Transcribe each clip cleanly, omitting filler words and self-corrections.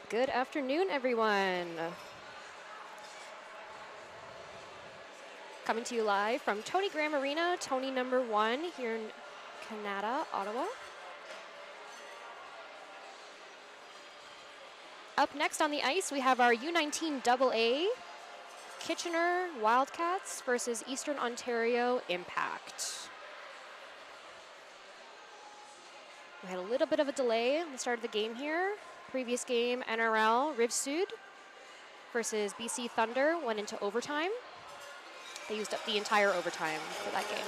Good afternoon, everyone. Coming to you live from Tony Graham Arena, Tony #1 here in Canada, Ottawa. Up next on the ice, we have our U19 AA Kitchener Wildcats versus Eastern Ontario Impact. We had a little bit of a delay on the start of the game here. Previous game, NRL Rive Sud versus BC Thunder went into overtime. They used up the entire overtime for that game.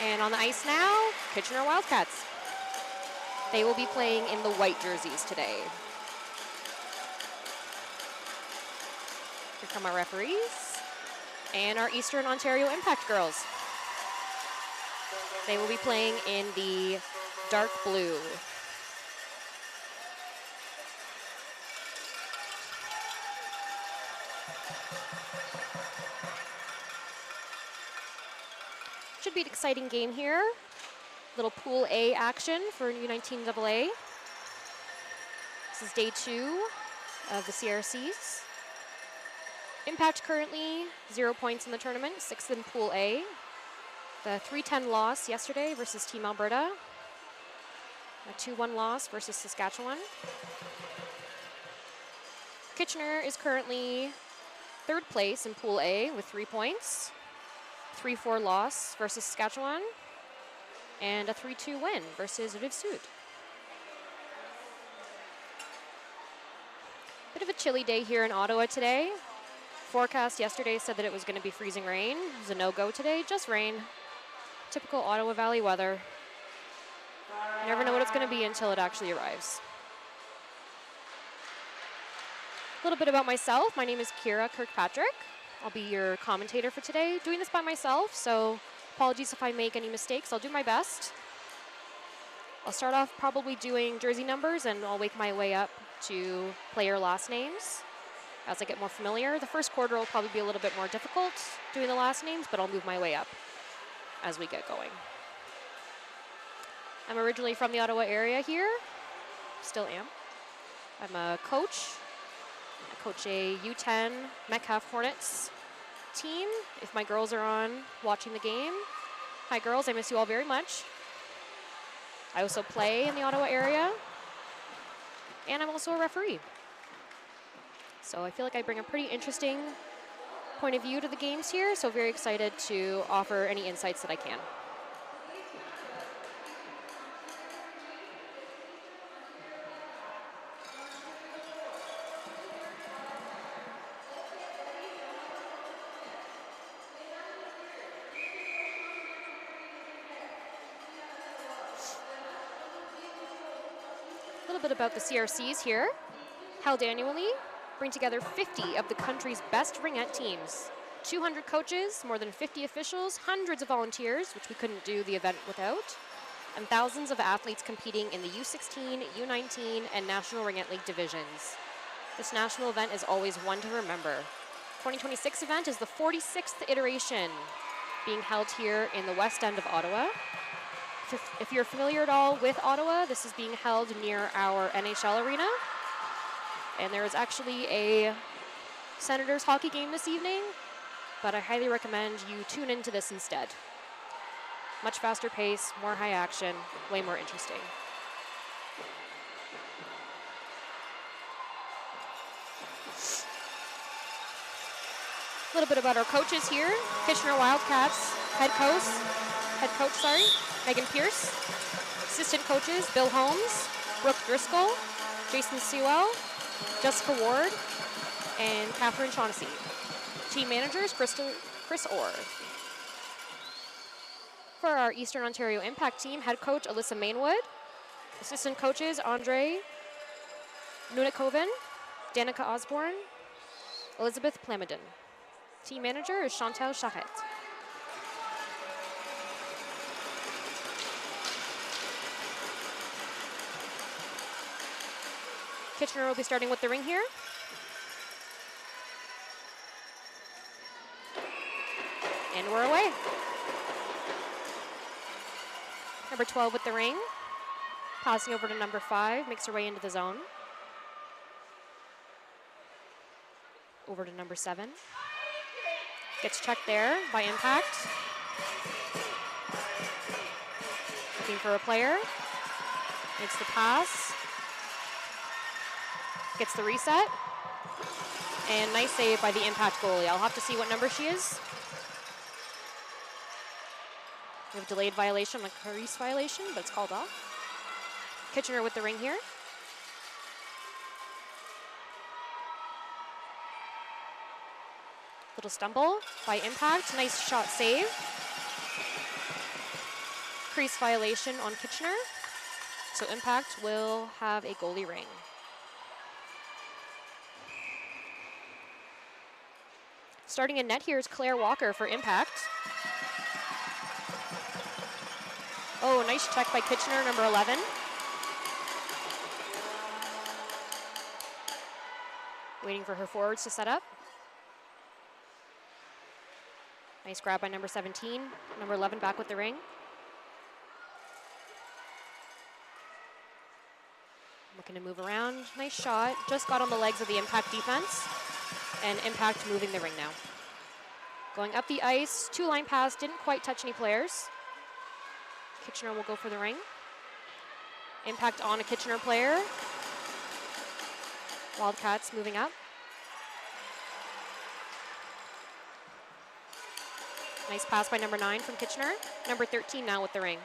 And on the ice now, Kitchener Wildcats. They will be playing in the white jerseys today. Here come our referees and our Eastern Ontario Impact girls. They will be playing in the dark blue. Should be an exciting game here. Little Pool A action for U19 AA. This is day 2 of the CRCs. Impact currently 0 points in the tournament, 6th in Pool A. The 3-10 loss yesterday versus Team Alberta. A 2-1 loss versus Saskatchewan. Kitchener is currently 3rd place in Pool A with 3 points. 3-4 loss versus Saskatchewan, and a 3-2 win versus Rive Sud. Bit of a chilly day here in Ottawa today. Forecast yesterday said that it was going to be freezing rain. It was a no-go today, just rain. Typical Ottawa Valley weather. You never know what it's going to be until it actually arrives. A little bit about myself. My name is Kira Kirkpatrick. I'll be your commentator for today. Doing this by myself, so apologies if I make any mistakes. I'll do my best. I'll start off probably doing jersey numbers, and I'll wake my way up to player last names as I get more familiar. The first quarter will probably be a little bit more difficult doing the last names, but I'll move my way up as we get going. I'm originally from the Ottawa area here. Still am. I'm a coach. I coach a U10 Metcalf Hornets team. If my girls are on watching the game, hi girls, I miss you all very much. I also play in the Ottawa area, and I'm also a referee. So I feel like I bring a pretty interesting point of view to the games here, so very excited to offer any insights that I can. A little bit about the CRCs here. Held annually, bring together 50 of the country's best Ringette teams. 200 coaches, more than 50 officials, hundreds of volunteers, which we couldn't do the event without, and thousands of athletes competing in the U16, U19, and National Ringette League divisions. This national event is always one to remember. 2026 event is the 46th iteration, being held here in the west end of Ottawa. If you're familiar at all with Ottawa, this is being held near our NHL arena. And there is actually a Senators hockey game this evening, but I highly recommend you tune into this instead. Much faster pace, more high action, way more interesting. A little bit about our coaches here. Kitchener Wildcats head coach, Megan Pierce. Assistant coaches, Bill Holmes, Brooke Driscoll, Jason Sewell, Jessica Ward, and Catherine Shaughnessy. Team managers, Chris Orr. For our Eastern Ontario Impact team, head coach Alyssa Mainwood. Assistant coaches, Andre Nunikoven, Danica Osborne, Elizabeth Plamondon. Team manager is Chantal Charette. Kitchener will be starting with the ring here. And we're away. Number 12 with the ring. Passing over to number 5, makes her way into the zone. over to number 7. Gets checked there by Impact. Looking for a player. Makes the pass. Gets the reset. And nice save by the Impact goalie. I'll have to see what number she is. We have delayed violation, like crease violation, but it's called off. Kitchener with the ring here. Little stumble by Impact. Nice shot save. Crease violation on Kitchener. So Impact will have a goalie ring. Starting in net here is Claire Walker for Impact. Oh, nice check by Kitchener, number 11. Waiting for her forwards to set up. Nice grab by number 17. Number 11 back with the ring. Looking to move around. Nice shot. Just got on the legs of the Impact defense. And Impact moving the ring now. Going up the ice. 2-line pass. Didn't quite touch any players. Kitchener will go for the ring. Impact on a Kitchener player. Wildcats moving up. Nice pass by number 9 from Kitchener. Number 13 now with the ring.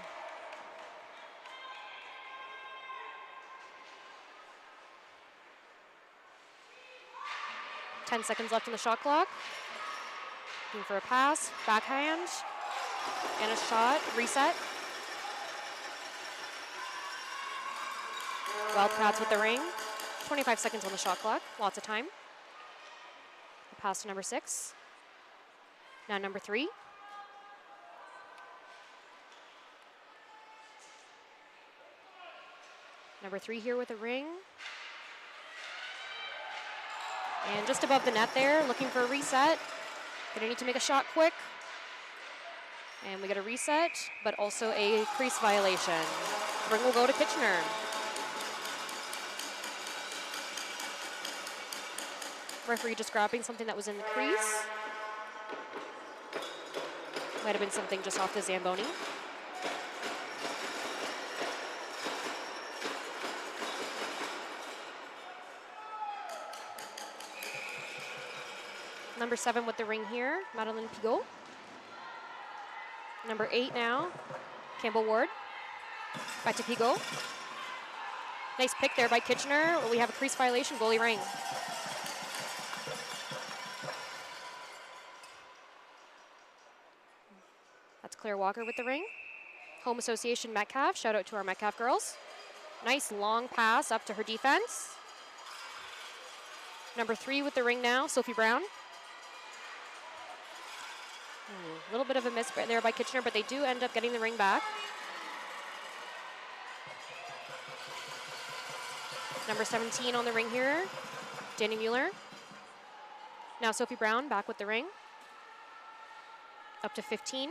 Ten seconds left on the shot clock. Looking for a pass, backhand, and a shot, reset. Wildcats with the ring. 25 seconds on the shot clock, lots of time. A pass to number 6. Now number 3. Number 3 here with a ring. And just above the net there, looking for a reset. Gonna need to make a shot quick. And we get a reset, but also a crease violation. Ring will go to Kitchener. Referee just grabbing something that was in the crease. Might have been something just off the Zamboni. Number 7 with the ring here, Madeline Pigot. Number 8 now, Campbell Ward. Back to Pigot. Nice pick there by Kitchener. We have a crease violation, goalie ring. That's Claire Walker with the ring. Home Association Metcalf, shout out to our Metcalf girls. Nice long pass up to her defense. Number 3 with the ring now, Sophie Brown. A little bit of a miss there by Kitchener, but they do end up getting the ring back. Number 17 on the ring here, Danny Mueller. Now Sophie Brown back with the ring. Up to 15.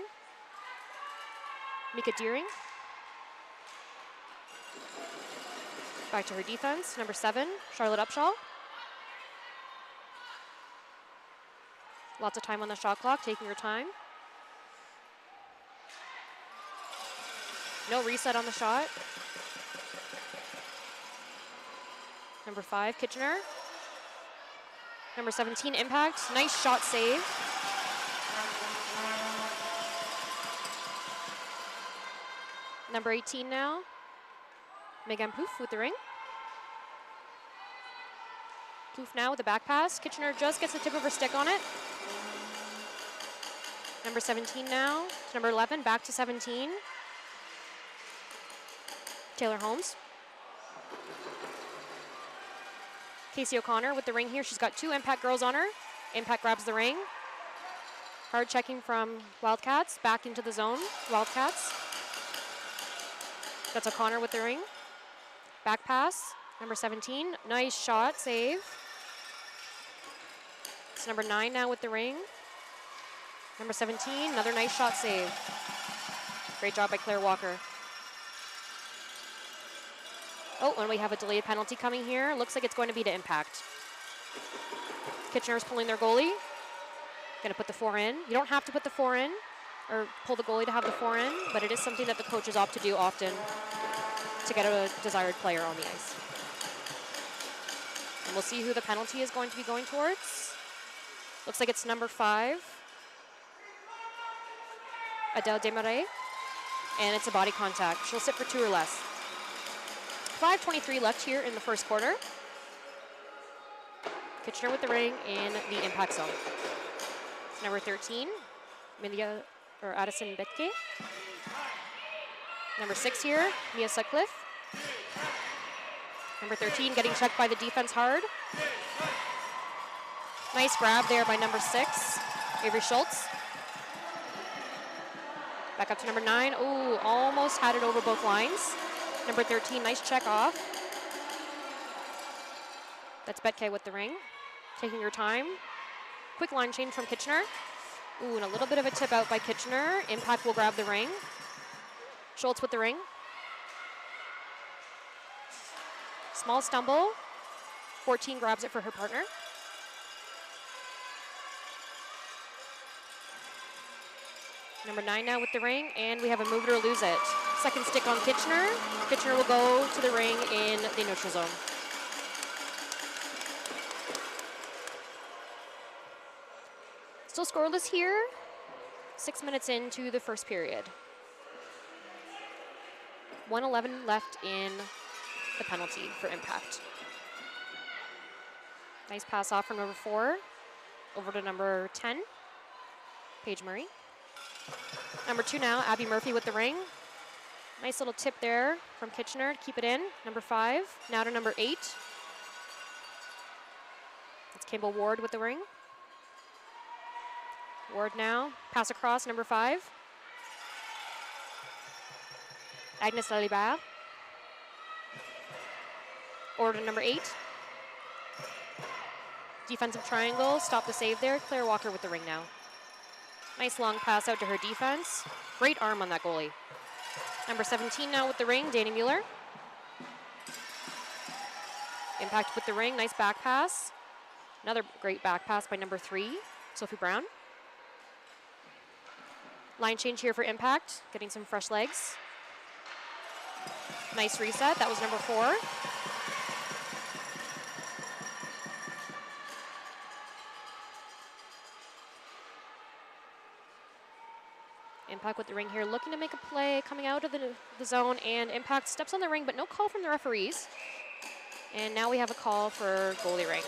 Mika Deering. Back to her defense, number 7, Charlotte Upshaw. Lots of time on the shot clock, taking her time. No reset on the shot. Number 5, Kitchener. Number 17, Impact. Nice shot save. Number 18 now, Megan Poof with the ring. Poof now with the back pass. Kitchener just gets the tip of her stick on it. Number 17 now, to number 11, back to 17. Taylor Holmes. Casey O'Connor with the ring here. She's got 2 Impact girls on her. Impact grabs the ring. Hard checking from Wildcats, back into the zone, Wildcats. That's O'Connor with the ring. Back pass, number 17. Nice shot, save. It's number 9 now with the ring. Number 17, another nice shot, save. Great job by Claire Walker. Oh, and we have a delayed penalty coming here. Looks like it's going to be to Impact. Kitchener's pulling their goalie. Gonna put the 4 in. You don't have to put the 4 in or pull the goalie to have the 4 in, but it is something that the coaches opt to do often to get a desired player on the ice. And we'll see who the penalty is going to be going towards. Looks like it's number 5, Adele Desmarais, and it's a body contact. She'll sit for 2 or less. 5:23 left here in the first quarter. Kitchener with the ring in the impact zone. It's number 13, Addison Betke. Number 6 here, Mia Sutcliffe. Number 13 getting checked by the defense hard. Nice grab there by number 6, Avery Schultz. Back up to number 9. Ooh, almost had it over both lines. Number 13, nice check off. That's Betke with the ring. Taking your time. Quick line change from Kitchener. Ooh, and a little bit of a tip out by Kitchener. Impact will grab the ring. Schultz with the ring. Small stumble. 14 grabs it for her partner. Number 9 now with the ring, and we have a move it or lose it. Second stick on Kitchener. Kitchener will go to the ring in the neutral zone. Still scoreless here. 6 minutes into the first period. 1:11 left in the penalty for impact. Nice pass off from number 4 over to number 10, Paige Murray. Number 2 now, Abby Murphy with the ring. Nice little tip there from Kitchener to keep it in. Number 5, now to number 8. It's Kimball Ward with the ring. Ward now, pass across, number 5. Agnes Lalibert. Over to number 8. Defensive triangle, stop the save there. Claire Walker with the ring now. Nice long pass out to her defense. Great arm on that goalie. Number 17 now with the ring, Danny Mueller. Impact with the ring, nice back pass. Another great back pass by number 3, Sophie Brown. Line change here for Impact, getting some fresh legs. Nice reset, that was number 4. Impact with the ring here, looking to make a play, coming out of the zone, and Impact steps on the ring, but no call from the referees. And now we have a call for goalie ring.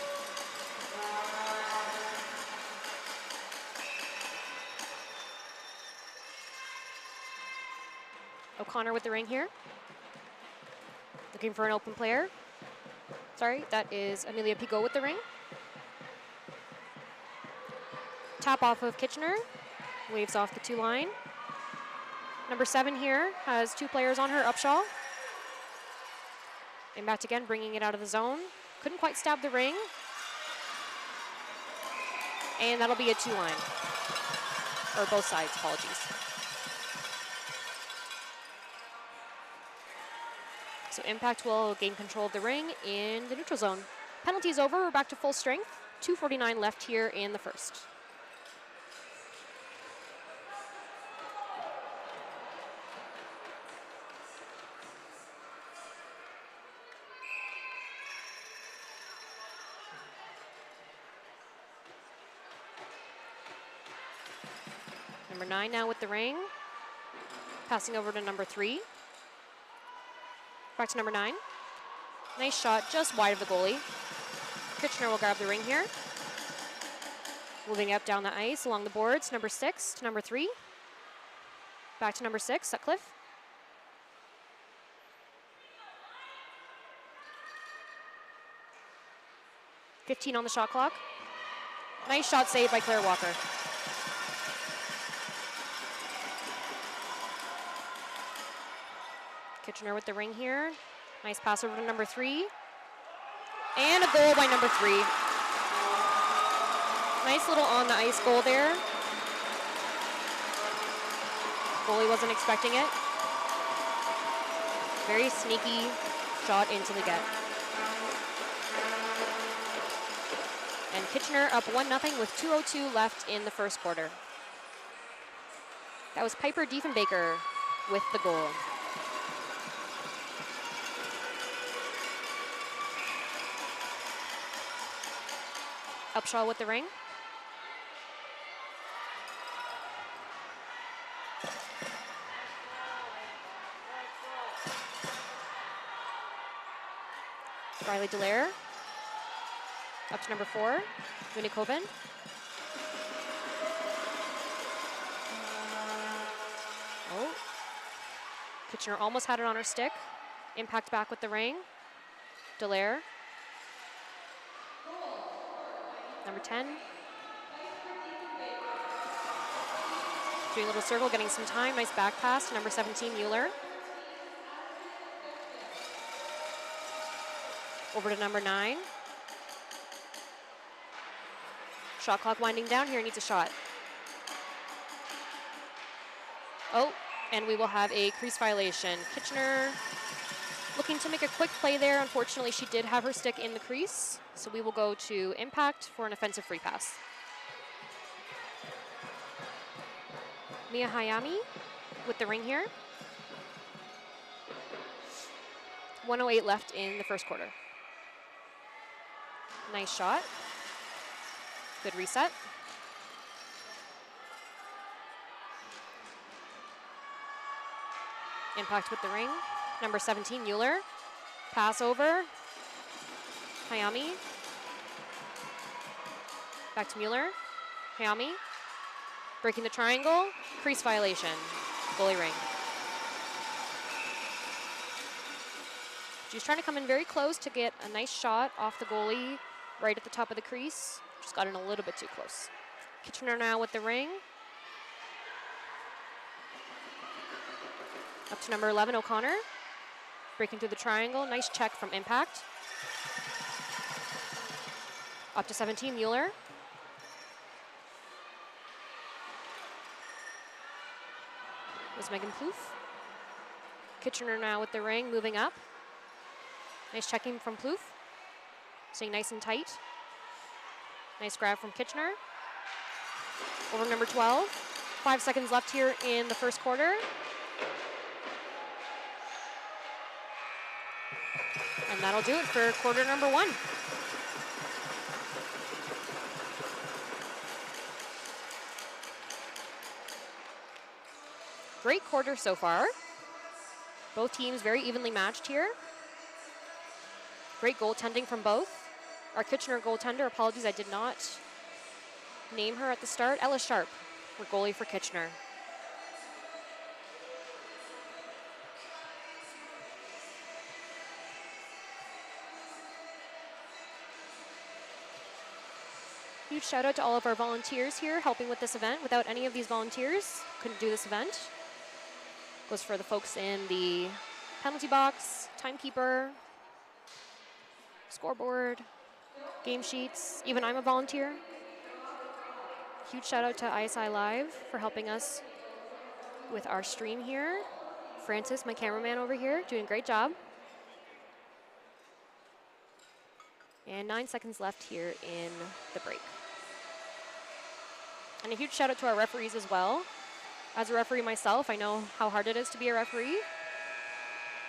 O'Connor with the ring here. Looking for an open player. Sorry, that is Amelia Pigot with the ring. Tap off of Kitchener. Waves off the 2 line. Number 7 here has 2 players on her, Upshaw. Impact again, bringing it out of the zone. Couldn't quite stab the ring. And that'll be a 2 line. Or both sides, apologies. So Impact will gain control of the ring in the neutral zone. Penalty's over, we're back to full strength. 2:49 left here in the first. Number 9 now with the ring. Passing over to number 3. Back to number 9. Nice shot, just wide of the goalie. Kitchener will grab the ring here. Moving up down the ice along the boards, number 6 to number 3. Back to number 6, Sutcliffe. .15 on the shot clock. Nice shot saved by Claire Walker. Kitchener with the ring here. Nice pass over to number 3. And a goal by number 3. Nice little on the ice goal there. Goalie wasn't expecting it. Very sneaky shot into the net. And Kitchener up 1-0 with 2:02 left in the first quarter. That was Piper Diefenbaker with the goal. Upshaw with the ring. Riley Dallaire. Up to number 4, Winikoven. Oh. Kitchener almost had it on her stick. Impact back with the ring. Dallaire. Number 10. Doing a little circle, getting some time. Nice back pass to number 17, Mueller. Over to number 9. Shot clock winding down here, needs a shot. Oh, and we will have a crease violation. Kitchener looking to make a quick play there. Unfortunately, she did have her stick in the crease, so we will go to impact for an offensive free pass. Mia Hayami with the ring here. 1:08 left in the first quarter. Nice shot. Good reset. Impact with the ring. Number 17, Mueller. Pass over. Hayami. Back to Mueller. Hayami. Breaking the triangle. Crease violation. Goalie ring. She's trying to come in very close to get a nice shot off the goalie right at the top of the crease. Just got in a little bit too close. Kitchener now with the ring. Up to number 11, O'Connor. Breaking through the triangle. Nice check from impact. Up to 17, Mueller. Was Megan Plouffe. Kitchener now with the ring, moving up. Nice checking from Plouffe. Staying nice and tight. Nice grab from Kitchener. Over number 12. 5 seconds left here in the first quarter. And that'll do it for quarter number 1. Great quarter so far. Both teams very evenly matched here. Great goaltending from both. Our Kitchener goaltender, apologies, I did not name her at the start. Ella Sharp, her goalie for Kitchener. Huge shout out to all of our volunteers here helping with this event. Without any of these volunteers, couldn't do this event. Goes for the folks in the penalty box, timekeeper, scoreboard, game sheets. Even I'm a volunteer. Huge shout out to ISI Live for helping us with our stream here. Francis, my cameraman over here, doing a great job. And 9 seconds left here in the break. And a huge shout out to our referees as well. As a referee myself, I know how hard it is to be a referee.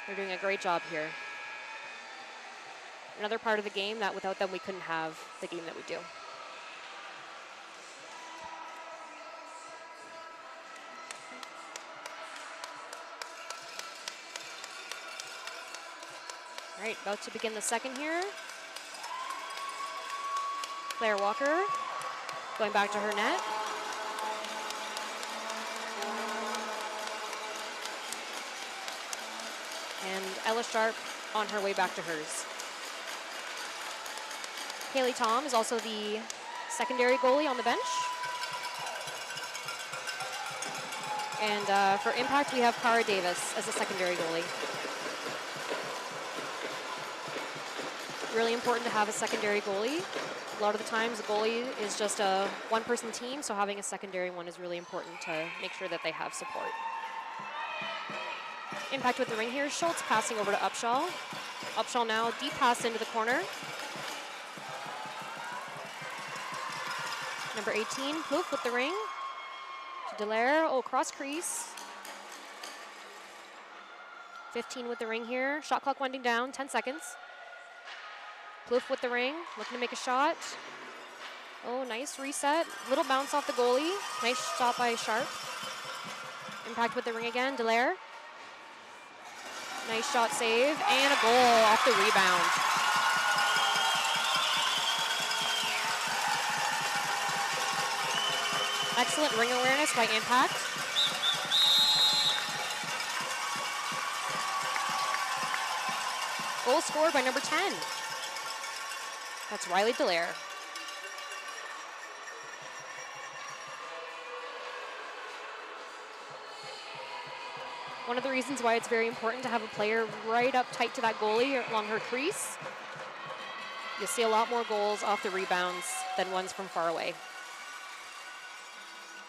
They're doing a great job here. Another part of the game that without them we couldn't have the game that we do. All right, about to begin the second here. Claire Walker going back to her net. And Ella Sharp on her way back to hers. Haley Tom is also the secondary goalie on the bench. And for Impact, we have Cara Davis as a secondary goalie. Really important to have a secondary goalie. A lot of the times, the goalie is just a one-person team, so having a secondary one is really important to make sure that they have support. Impact with the ring here. Schultz passing over to Upshaw. Upshaw now, deep pass into the corner. Number 18, Plouffe with the ring. To Dallaire, oh, cross crease. 15 with the ring here. Shot clock winding down, 10 seconds. Plouffe with the ring, looking to make a shot. Oh, nice reset. Little bounce off the goalie. Nice shot by Sharp. Impact with the ring again, Dallaire. Nice shot save, and a goal off the rebound. Excellent ring awareness by Impact. Goal scored by number 10. That's Riley Dallaire. One of the reasons why it's very important to have a player right up tight to that goalie along her crease. You'll see a lot more goals off the rebounds than ones from far away.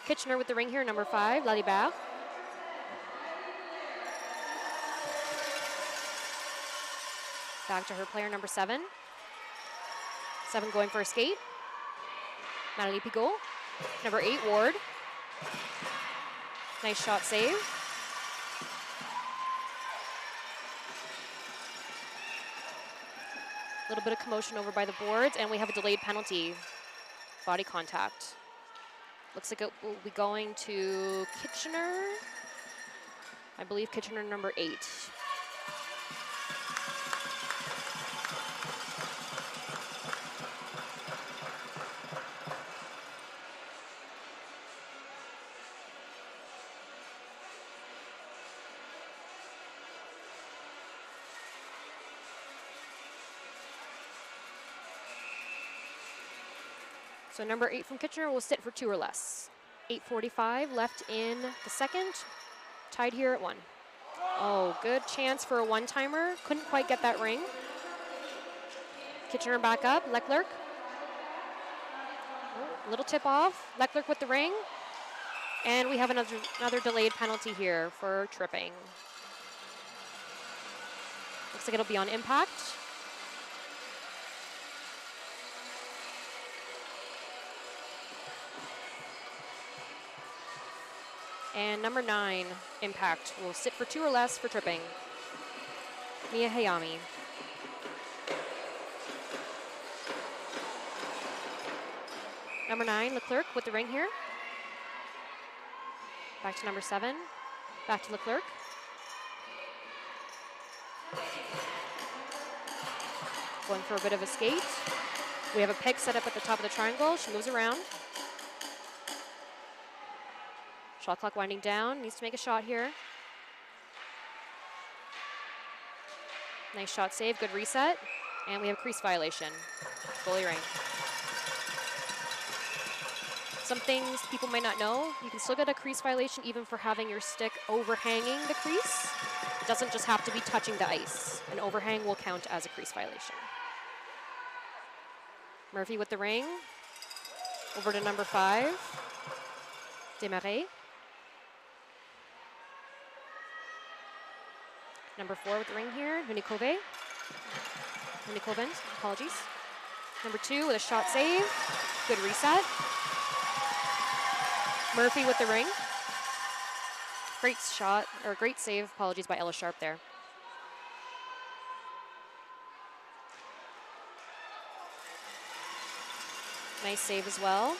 Kitchener with the ring here, number 5, Lalibert. Back to her player, number 7. 7 going for a skate. Natalie Pigot. Number 8, Ward. Nice shot save. A little bit of commotion over by the boards, and we have a delayed penalty. Body contact. Looks like it will be going to Kitchener. I believe Kitchener number 8. So number 8 from Kitchener will sit for 2 or less. 8:45 left in the second. Tied here at 1. Oh, good chance for a one-timer. Couldn't quite get that ring. Kitchener back up. Leclerc. Oh, little tip off. Leclerc with the ring. And we have another delayed penalty here for tripping. Looks like it'll be on impact. And number 9, Impact, will sit for 2 or less for tripping. Mia Hayami. Number 9, Leclerc with the ring here. Back to number 7. Back to Leclerc. Going for a bit of a skate. We have a pick set up at the top of the triangle. She moves around. Shot clock winding down, needs to make a shot here. Nice shot save, good reset. And we have a crease violation. Goalie ring. Some things people might not know, you can still get a crease violation even for having your stick overhanging the crease. It doesn't just have to be touching the ice. An overhang will count as a crease violation. Murphy with the ring. Over to number 5, Desmarais. Number 4 with the ring here, Hunikoven, apologies. Number 2 with a shot save, good reset. Murphy with the ring. Great shot, or great save, apologies, by Ella Sharp there. Nice save as well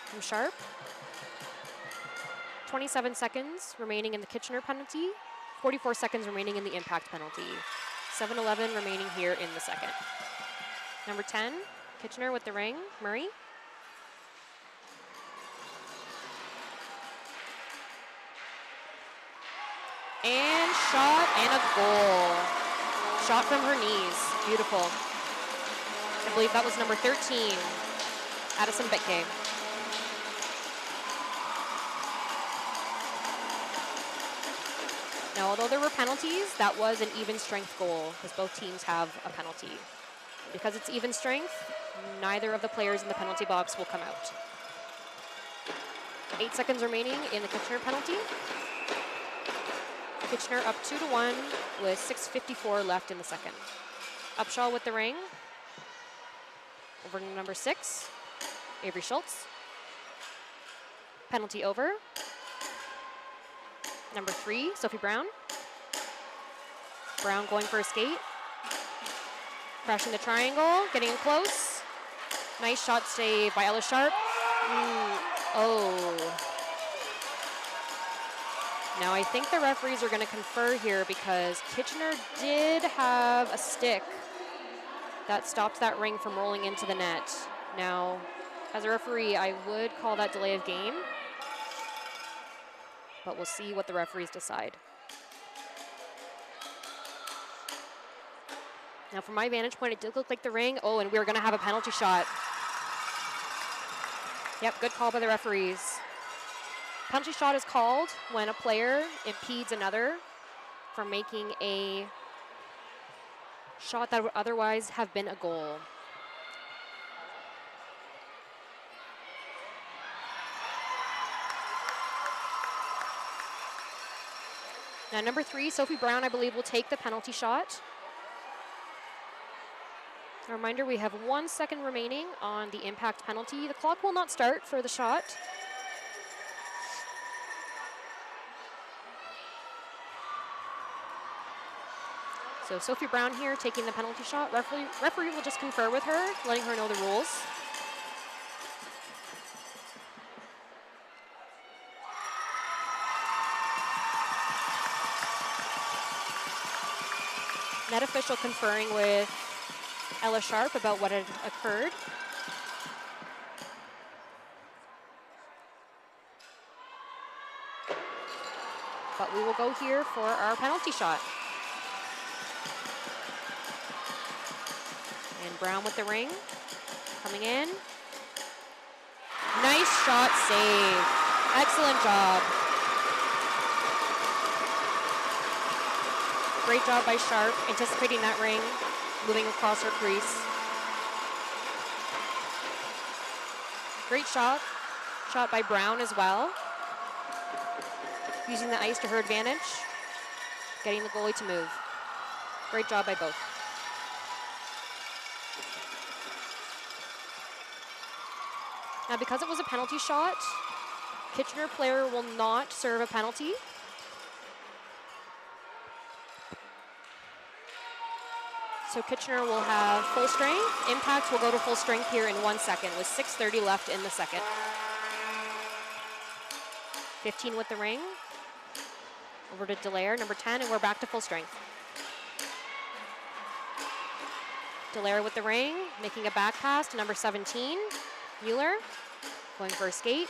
from Sharp. 27 seconds remaining in the Kitchener penalty. 44 seconds remaining in the impact penalty. 7:11 remaining here in the second. Number 10, Kitchener with the ring, Murray. And shot and a goal. Shot from her knees, beautiful. I believe that was number 13, Addison Betke. Now, although there were penalties, that was an even strength goal because both teams have a penalty. Because it's even strength, neither of the players in the penalty box will come out. 8 seconds remaining in the Kitchener penalty. Kitchener up 2-1 with 6:54 left in the second. Upshaw with the ring. Over to number 6, Avery Schultz. Penalty over. Number 3, Sophie Brown. Brown going for a skate. Crashing the triangle, getting in close. Nice shot save by Ella Sharp. Oh. Now I think the referees are going to confer here because Kitchener did have a stick that stopped that ring from rolling into the net. Now, as a referee, I would call that delay of game, but we'll see what the referees decide. Now, from my vantage point, it did look like the ring. Oh, and we're going to have a penalty shot. Yep, good call by the referees. Penalty shot is called when a player impedes another from making a shot that would otherwise have been a goal. Now, number 3, Sophie Brown, I believe, will take the penalty shot. A reminder, we have 1 second remaining on the impact penalty. The clock will not start for the shot. So Sophie Brown here taking the penalty shot. Referee will just confer with her, letting her know the rules. Net official conferring with Ella Sharp about what had occurred. But we will go here for our penalty shot. And Brown with the ring, coming in. Nice shot save. Excellent job. Great job by Sharp, anticipating that ring, moving across her crease. Great shot by Brown as well. Using the ice to her advantage, getting the goalie to move. Great job by both. Now, because it was a penalty shot, Kitchener player will not serve a penalty. So Kitchener will have full strength. Impact will go to full strength here in 1 second with 6:30 left in the second. 15 with the ring. Over to Dallaire, number 10, and we're back to full strength. Dallaire with the ring, making a back pass to number 17, Mueller, going for a skate,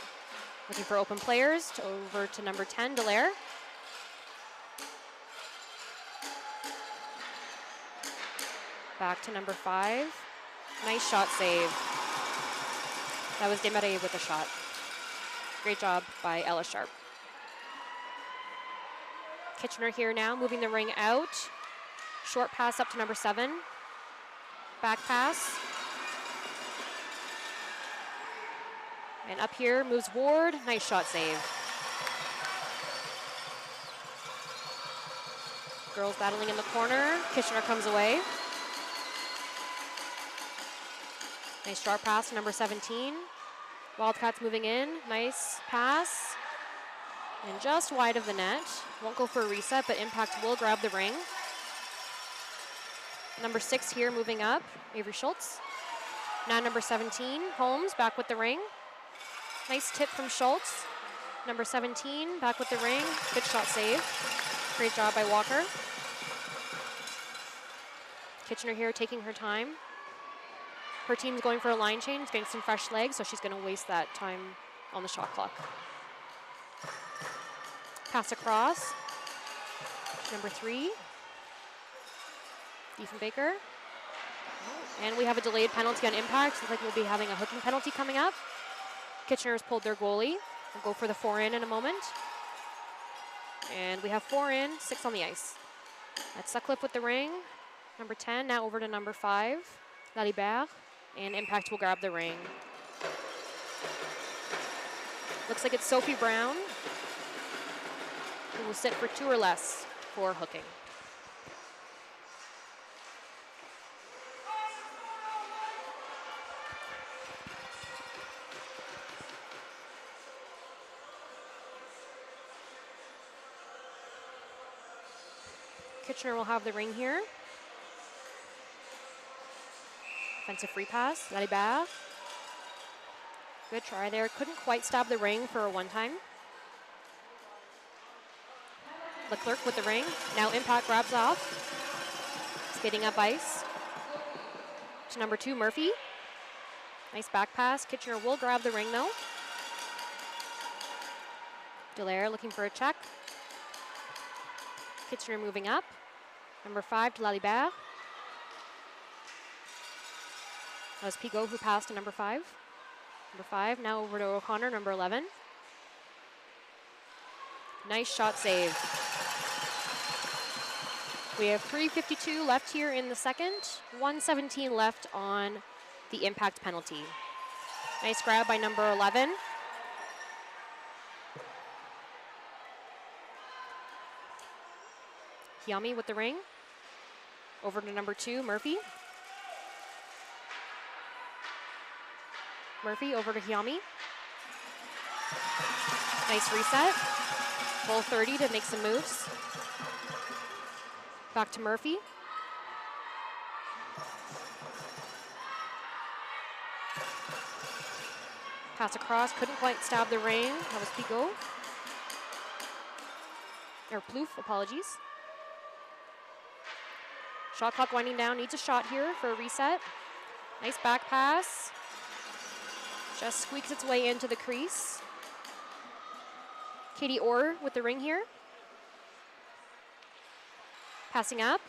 looking for open players, over to number 10, Dallaire. Back to number 5. Nice shot save. That was Desmarais with the shot. Great job by Ella Sharp. Kitchener here now, moving the ring out. Short pass up to number 7. Back pass. And up here moves Ward. Nice shot save. Girls battling in the corner. Kitchener comes away. Nice sharp pass to number 17. Wildcats moving in. Nice pass. And just wide of the net. Won't go for a reset, but Impact will grab the ring. Number 6 here moving up. Avery Schultz. Now number 17, Holmes, back with the ring. Nice tip from Schultz. Number 17, back with the ring. Good shot save. Great job by Walker. Kitchener here taking her time. Her team's going for a line change, getting some fresh legs, so she's going to waste that time on the shot clock. Pass across. Number 3, Ethan Baker. And we have a delayed penalty on Impact. Looks like we'll be having a hooking penalty coming up. Kitchener has pulled their goalie. We'll go for the 4 in a moment. And we have 4 in, 6 on the ice. That's Sutcliffe with the ring. Number 10, now over to number 5, Lalibert. And Impact will grab the ring. Looks like it's Sophie Brown, who will sit for 2 or less for hooking. Kitchener will have the ring here. Offensive free pass, Lalibert. Good try there. Couldn't quite stab the ring for a one-time. Leclerc with the ring. Now Impact grabs off. Skating up ice. To number 2, Murphy. Nice back pass. Kitchener will grab the ring though. Dallaire looking for a check. Kitchener moving up. Number 5 to Lalibert. That was Pigot who passed to number 5. Number 5 now over to O'Connor, number 11. Nice shot save. We have 3:52 left here in the second. 1:17 left on the impact penalty. Nice grab by number 11. Hiami with the ring. Over to number 2, Murphy. Murphy over to Hiami. Nice reset. Full 30 to make some moves. Back to Murphy. Pass across, couldn't quite stab the ring. That was Pigot. Or Plouffe, apologies. Shot clock winding down, needs a shot here for a reset. Nice back pass. Just squeaks its way into the crease. Katie Orr with the ring here. Passing up.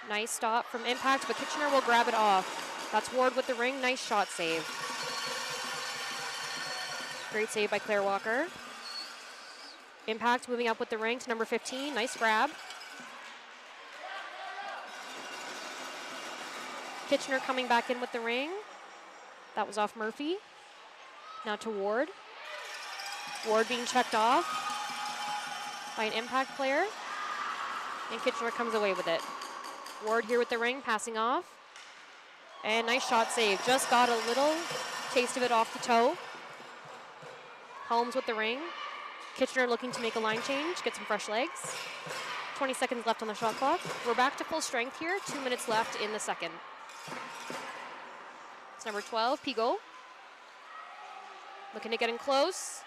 Nice stop from Impact, but Kitchener will grab it off. That's Ward with the ring, nice shot save. Great save by Claire Walker. Impact moving up with the ring to number 15, nice grab. Kitchener coming back in with the ring. That was off Murphy. Now to Ward. Ward being checked off by an Impact player. And Kitchener comes away with it. Ward here with the ring, passing off. And nice shot save. Just got a little taste of it off the toe. Holmes with the ring. Kitchener looking to make a line change, get some fresh legs. 20 seconds left on the shot clock. We're back to full strength here. 2 minutes left in the second. It's number 12, Pigot. Looking to get in close.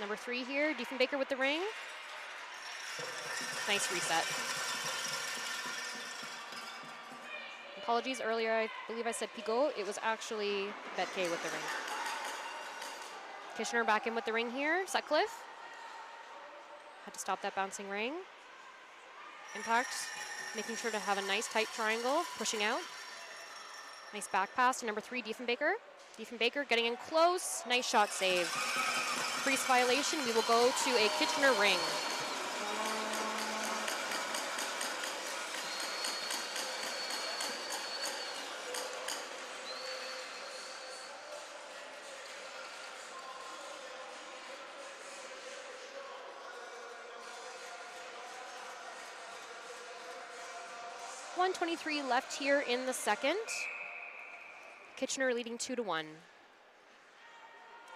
Number 3 here, Diefenbaker with the ring. Nice reset. Apologies earlier, I believe I said Pigot. It was actually Betke with the ring. Kitchener back in with the ring here, Sutcliffe. Had to stop that bouncing ring. Impact, making sure to have a nice tight triangle, pushing out. Nice back pass to number 3, Diefenbaker. Diefenbaker getting in close, nice shot save. Crease violation, we will go to a Kitchener ring. .123 left here in the second. Kitchener leading 2-1.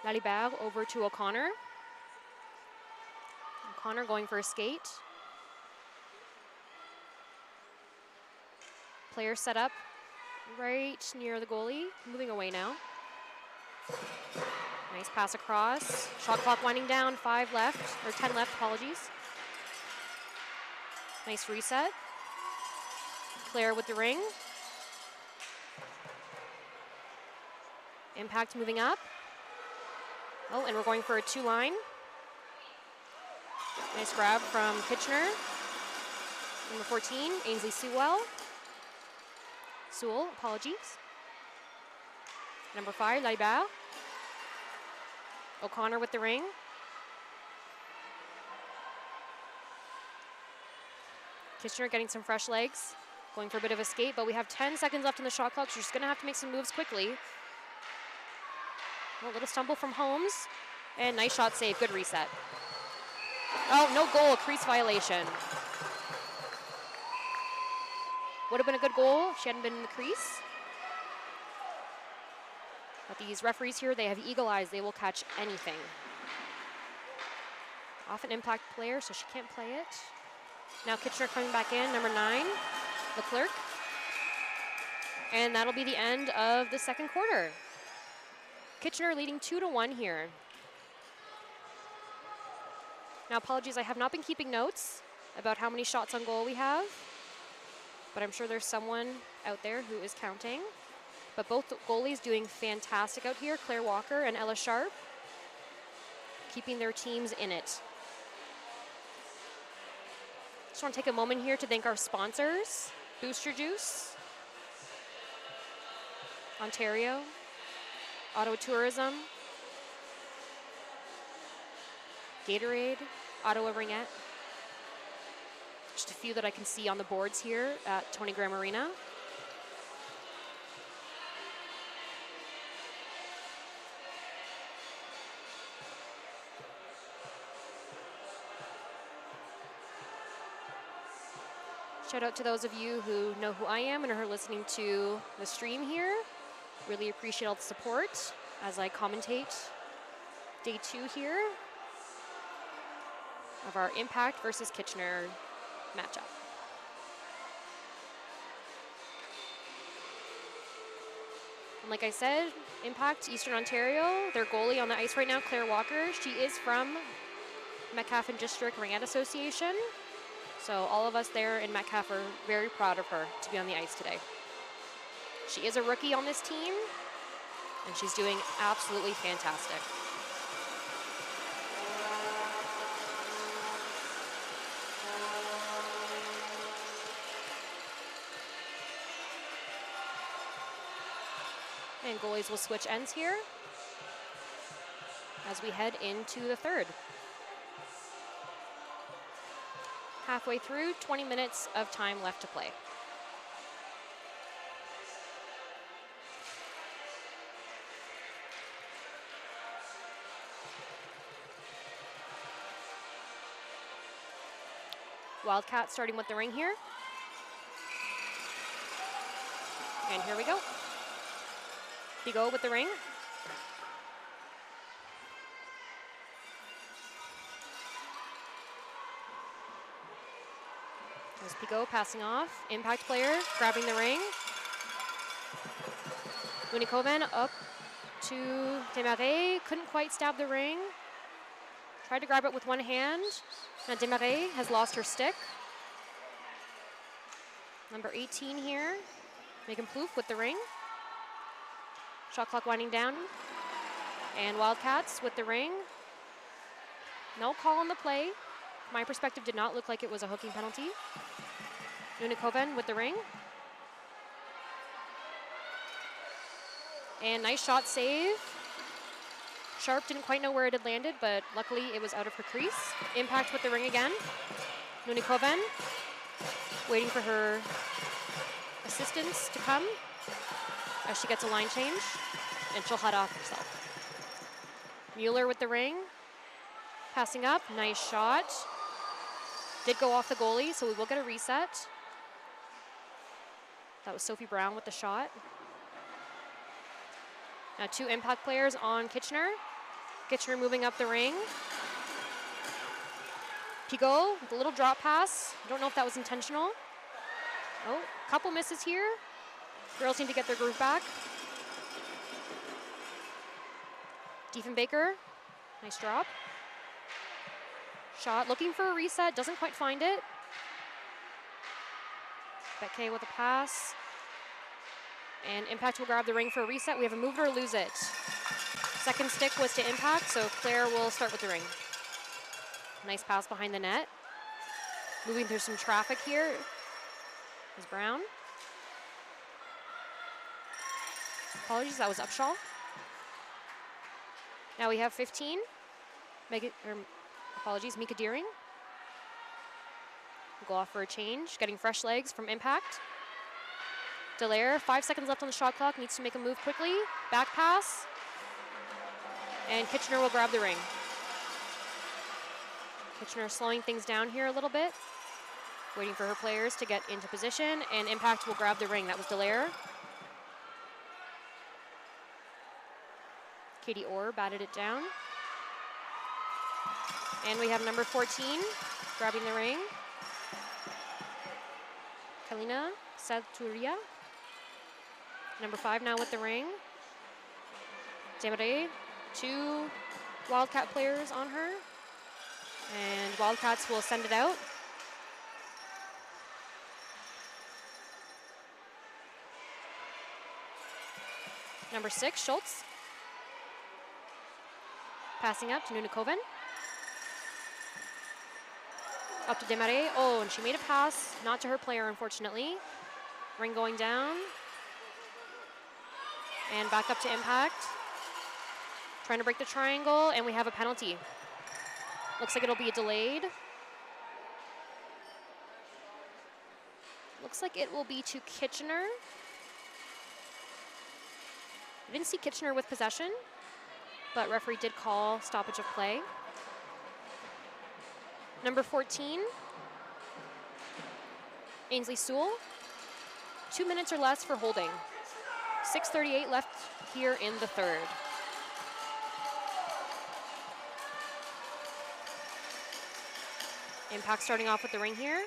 Lalibert over to O'Connor. O'Connor going for a skate. Player set up right near the goalie. Moving away now. Nice pass across. Shot clock winding down, 5 left, or 10 left, apologies. Nice reset. Claire with the ring. Impact moving up. Oh, and we're going for a 2-line. Nice grab from Kitchener. Number 14, Ainsley Sewell. Sewell, apologies. Number 5, Lalibert. O'Connor with the ring. Kitchener getting some fresh legs. Going for a bit of a skate, but we have 10 seconds left in the shot clock, so you're just going to have to make some moves quickly. A little stumble from Holmes, and nice shot save, good reset. Oh, no goal, crease violation. Would have been a good goal if she hadn't been in the crease. But these referees here, they have eagle eyes, they will catch anything. Off an Impact player, so she can't play it. Now Kitchener coming back in, number 9, Leclerc. And that'll be the end of the second quarter. Kitchener leading 2-1 here. Now apologies, I have not been keeping notes about how many shots on goal we have, but I'm sure there's someone out there who is counting. But both goalies doing fantastic out here, Claire Walker and Ella Sharp, keeping their teams in it. Just want to take a moment here to thank our sponsors, Booster Juice, Ontario, Ottawa Tourism, Gatorade, Ottawa Ringette. Just a few that I can see on the boards here at Tony Graham Arena. Shout out to those of you who know who I am and are listening to the stream here. Really appreciate all the support as I commentate day 2 here of our Impact versus Kitchener matchup. And like I said, Impact, Eastern Ontario, their goalie on the ice right now, Claire Walker. She is from Metcalfe District Ringette Association. So all of us there in Metcalfe are very proud of her to be on the ice today. She is a rookie on this team, and she's doing absolutely fantastic. And goalies will switch ends here as we head into the third. Halfway through, 20 minutes of time left to play. Wildcats starting with the ring here. And here we go. Bigot with the ring. There's Bigot passing off. Impact player grabbing the ring. Unikoven up to Desmarais. Couldn't quite stab the ring. Tried to grab it with one hand. Now Desmarais has lost her stick. Number 18 here. Megan Plouffe with the ring. Shot clock winding down. And Wildcats with the ring. No call on the play. My perspective did not look like it was a hooking penalty. Unikoven with the ring. And nice shot save. Sharp didn't quite know where it had landed, but luckily it was out of her crease. Impact with the ring again. Unikoven waiting for her assistants to come as she gets a line change, and she'll head off herself. Mueller with the ring. Passing up, nice shot. Did go off the goalie, so we will get a reset. That was Sophie Brown with the shot. Now 2 Impact players on Kitchener. Kitchener moving up the ring. Pigot with a little drop pass. I don't know if that was intentional. Oh, couple misses here. Girls need to get their groove back. Diefenbaker, nice drop. Shot, looking for a reset, doesn't quite find it. Becquet with a pass. And Impact will grab the ring for a reset. We have a move it or lose it. Second stick was to Impact, so Claire will start with the ring. Nice pass behind the net. Moving through some traffic here is Brown. Apologies, that was Upshaw. Now we have 15. Mika Deering. We'll go off for a change, getting fresh legs from Impact. Dallaire, 5 seconds left on the shot clock, needs to make a move quickly. Back pass. And Kitchener will grab the ring. Kitchener slowing things down here a little bit. Waiting for her players to get into position, and Impact will grab the ring. That was Dallaire. Katie Orr batted it down. And we have number 14 grabbing the ring. Kalina Saturia. Number 5 now with the ring. Demare, 2 Wildcat players on her. And Wildcats will send it out. Number 6, Schultz. Passing up to Nunakoven. Up to Demare. Oh, and she made a pass, not to her player, unfortunately. Ring going down. And back up to Impact. Trying to break the triangle, and we have a penalty. Looks like it'll be delayed. Looks like it will be to Kitchener. I didn't see Kitchener with possession, but referee did call stoppage of play. Number 14, Ainsley Sewell. 2 minutes or less for holding. 6:38 left here in the third. Impact starting off with the ring here.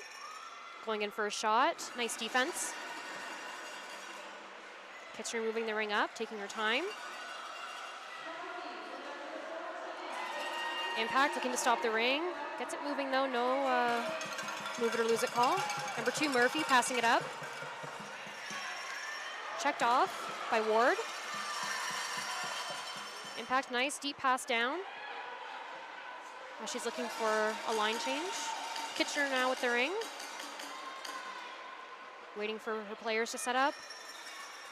Going in for a shot. Nice defense. Kitchener moving the ring up, taking her time. Impact looking to stop the ring. Gets it moving though, no move it or lose it call. Number 2, Murphy, passing it up. Checked off by Ward. Impact, nice deep pass down. Now she's looking for a line change. Kitchener now with the ring. Waiting for her players to set up.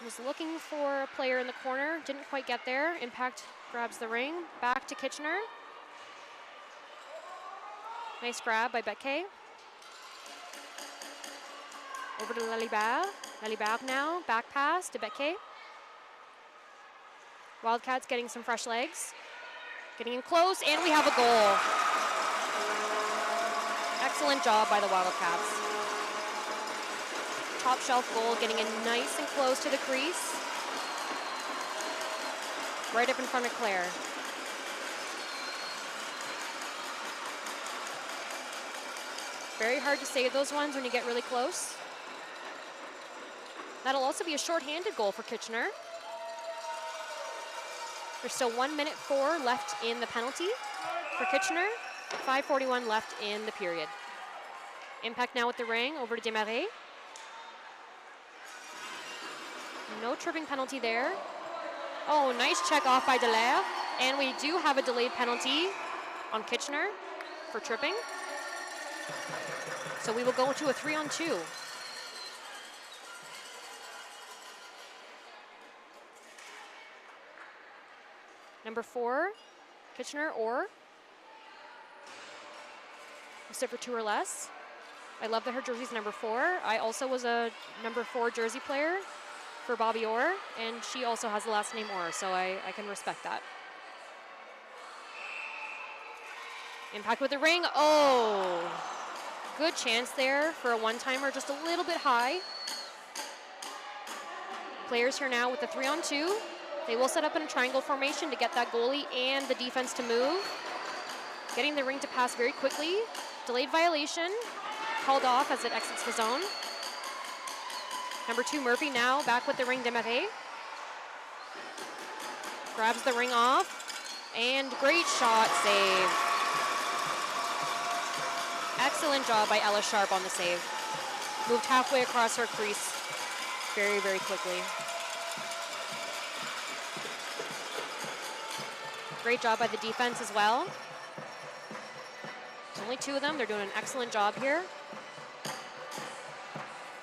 Was looking for a player in the corner, didn't quite get there. Impact grabs the ring, back to Kitchener. Nice grab by Betke. Over to Lalibert. Lalibert now, back pass to Betke. Wildcats getting some fresh legs. Getting in close, and we have a goal. Excellent job by the Wildcats. Top shelf goal, getting in nice and close to the crease. Right up in front of Claire. Very hard to save those ones when you get really close. That'll also be a short-handed goal for Kitchener. There's still 1 minute 4 left in the penalty for Kitchener. 5:41 left in the period. Impact now with the ring, over to Desmarais. No tripping penalty there. Oh, nice check off by Dallaire. And we do have a delayed penalty on Kitchener for tripping. So we will go to a 3-on-2. Number 4, Kitchener or we'll sit for 2 or less. I love that her jersey's number 4. I also was a number 4 jersey player for Bobby Orr, and she also has the last name Orr, so I can respect that. Impact with the ring. Oh, good chance there for a one-timer, just a little bit high. Players here now with the 3-on-2. They will set up in a triangle formation to get that goalie and the defense to move. Getting the ring to pass very quickly. Delayed violation, called off as it exits the zone. Number 2, Murphy now back with the ring, Desmarais. Grabs the ring off, and great shot, save. Excellent job by Ella Sharp on the save. Moved halfway across her crease very, very quickly. Great job by the defense as well. There's only 2 of them. They're doing an excellent job here.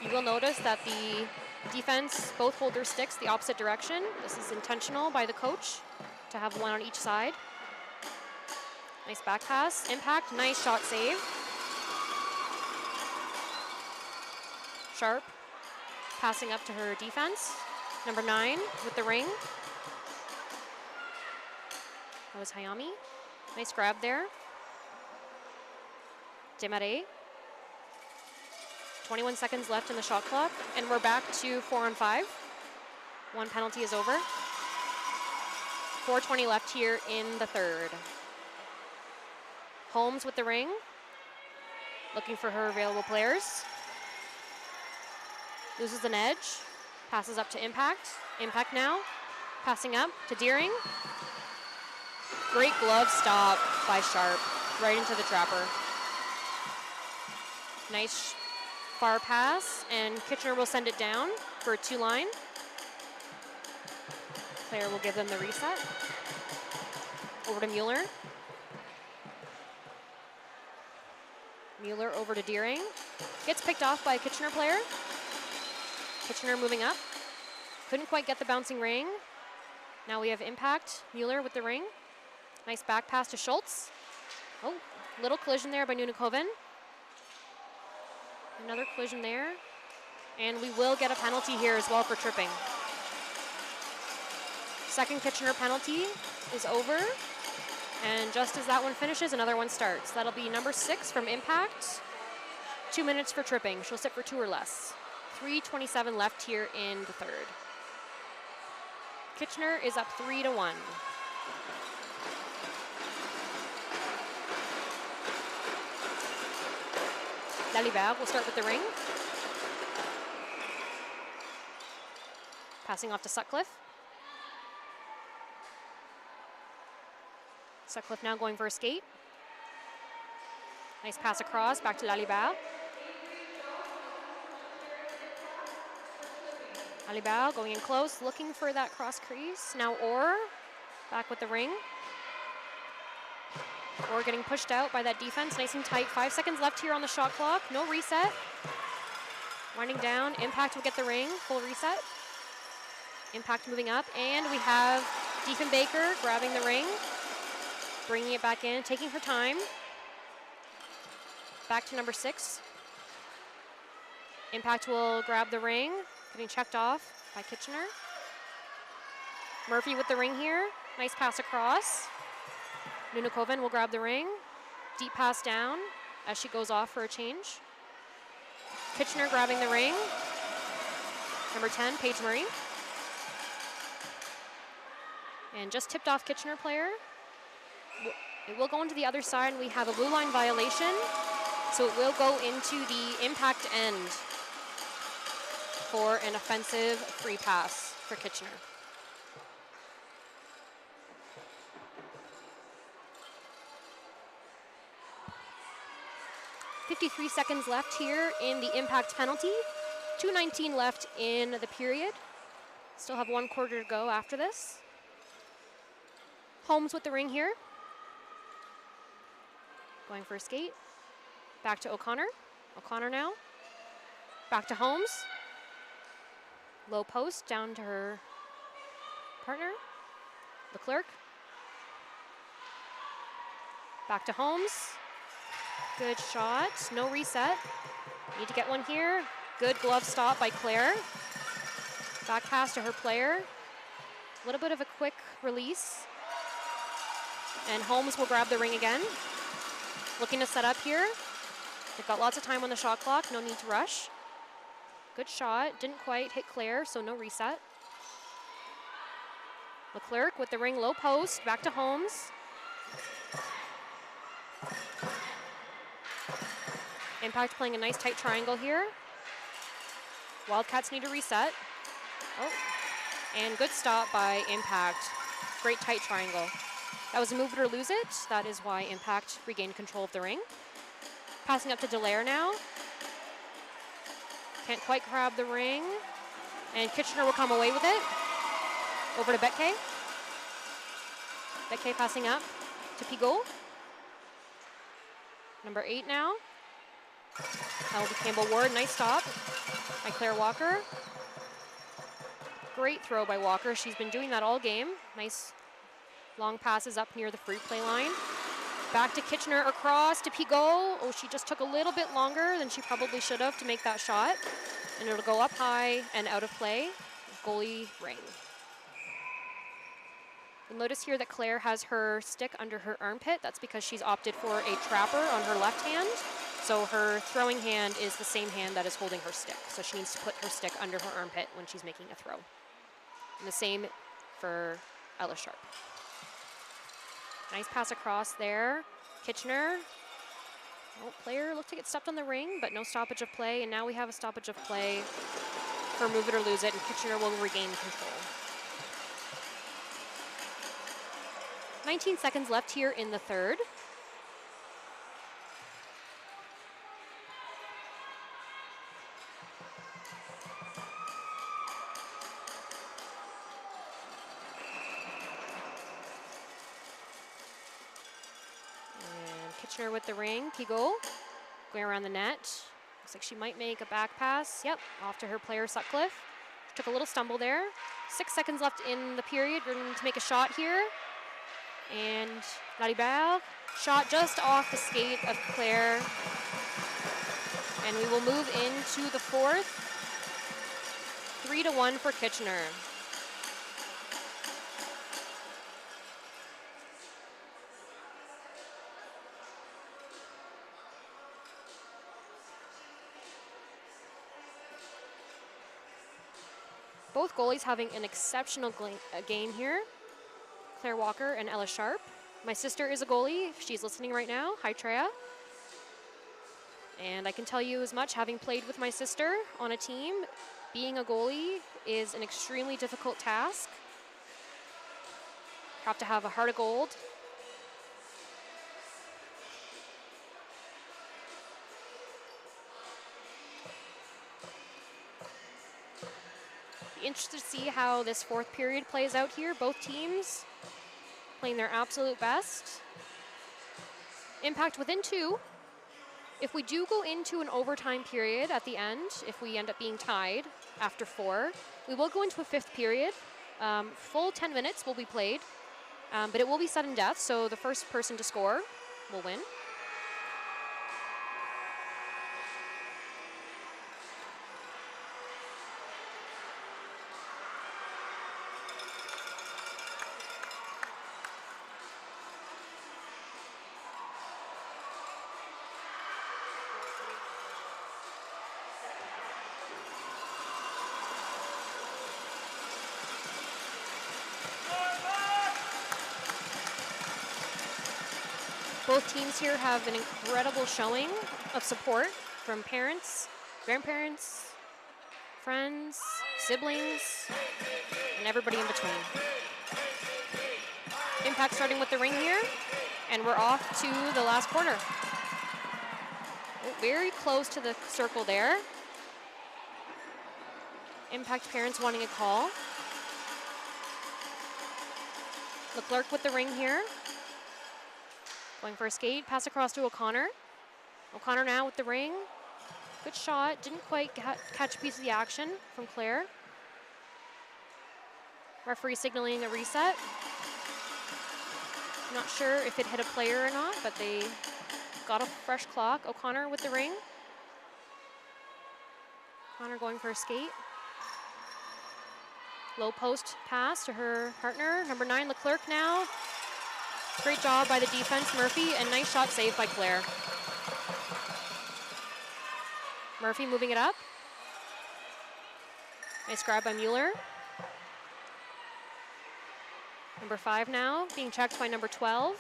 You will notice that the defense both hold their sticks the opposite direction. This is intentional by the coach to have one on each side. Nice back pass. Impact, nice shot save. Sharp passing up to her defense. Number 9 with the ring. That was Hayami. Nice grab there. Desmarais. 21 seconds left in the shot clock, and we're back to 4-on-5. 1 penalty is over. 4:20 left here in the third. Holmes with the ring. Looking for her available players. Loses an edge. Passes up to Impact. Impact now. Passing up to Deering. Great glove stop by Sharp. Right into the trapper. Nice far pass, and Kitchener will send it down for a 2-line. Claire will give them the reset. Over to Mueller. Mueller over to Deering. Gets picked off by a Kitchener player. Kitchener moving up. Couldn't quite get the bouncing ring. Now we have Impact. Mueller with the ring. Nice back pass to Schultz. Oh, little collision there by Nunakoven. Another collision there. And we will get a penalty here as well for tripping. Second Kitchener penalty is over. And just as that one finishes, another one starts. That'll be number 6 from Impact. 2 minutes for tripping. She'll sit for 2 or less. 3:27 left here in the third. Kitchener is up 3-1. Lalibert will start with the ring. Passing off to Sutcliffe. Sutcliffe now going for a skate. Nice pass across, back to Lalibert. Lalibert going in close, looking for that cross crease. Now Orr, back with the ring. Orr getting pushed out by that defense, nice and tight. 5 seconds left here on the shot clock, no reset. Winding down, Impact will get the ring, full reset. Impact moving up, and we have Diefenbaker grabbing the ring. Bringing it back in, taking her time. Back to number 6. Impact will grab the ring, getting checked off by Kitchener. Murphy with the ring here. Nice pass across. Nunakoven will grab the ring. Deep pass down as she goes off for a change. Kitchener grabbing the ring. Number 10, Paige Murray. And just tipped off Kitchener player. It will go into the other side, and we have a blue line violation. So it will go into the Impact end for an offensive free pass for Kitchener. .53 seconds left here in the Impact penalty. 2:19 left in the period. Still have 1 quarter to go after this. Holmes with the ring here. Going for a skate. Back to O'Connor. O'Connor now. Back to Holmes. Low post down to her partner. Leclerc. Back to Holmes. Good shot. No reset. Need to get one here. Good glove stop by Claire. Back pass to her player. A little bit of a quick release. And Holmes will grab the ring again. Looking to set up here. They've got lots of time on the shot clock. No need to rush. Good shot. Didn't quite hit Claire, so no reset. Leclerc with the ring, low post. Back to Holmes. Impact playing a nice tight triangle here. Wildcats need to reset. Oh, and good stop by Impact. Great tight triangle. That was a move it or lose it. That is why Impact regained control of the ring. Passing up to Dallaire now. Can't quite grab the ring. And Kitchener will come away with it. Over to Betke. Betke passing up to Pigot. Number 8 now. That will be Campbell Ward. Nice stop by Claire Walker. Great throw by Walker. She's been doing that all game. Nice long passes up near the free play line. Back to Kitchener across to Pigot. Oh, she just took a little bit longer than she probably should have to make that shot. And it'll go up high and out of play. Goalie ring. You'll notice here that Claire has her stick under her armpit. That's because she's opted for a trapper on her left hand. So her throwing hand is the same hand that is holding her stick. So she needs to put her stick under her armpit when she's making a throw. And the same for Ella Sharp. Nice pass across there. Kitchener. Oh, player looked like it stepped on the ring, but no stoppage of play. And now we have a stoppage of play for move it or lose it, and Kitchener will regain control. 19 seconds left here in the third. And Kitchener with the ring. Pigot going around the net. Looks like she might make a back pass. Yep, off to her player, Sutcliffe. Took a little stumble there. 6 seconds left in the period. We're going to make a shot here. And Laribert, shot just off the skate of Claire. And we will move into the fourth. 3-1 for Kitchener. Both goalies having an exceptional game here. Claire Walker and Ella Sharp. My sister is a goalie. She's listening right now. Hi, Treya. And I can tell you as much, having played with my sister on a team, being a goalie is an extremely difficult task. You have to have a heart of gold. Be interested to see how this fourth period plays out here. Both teams playing their absolute best. Impact within 2. If we do go into an overtime period at the end, if we end up being tied after 4, we will go into a 5th period. Full 10 minutes will be played, but it will be sudden death, so the first person to score will win. Both teams here have an incredible showing of support from parents, grandparents, friends, siblings, and everybody in between. Impact starting with the ring here, and we're off to the last quarter. Oh, very close to the circle there. Impact parents wanting a call. Leclerc with the ring here. Going for a skate, pass across to O'Connor. O'Connor now with the ring. Good shot, didn't quite catch a piece of the action from Claire. Referee signaling a reset. Not sure if it hit a player or not, but they got a fresh clock. O'Connor with the ring. O'Connor going for a skate. Low post pass to her partner, number 9, Leclerc now. Great job by the defense, Murphy, and nice shot saved by Claire. Murphy moving it up. Nice grab by Mueller. Number 5 now, being checked by number 12.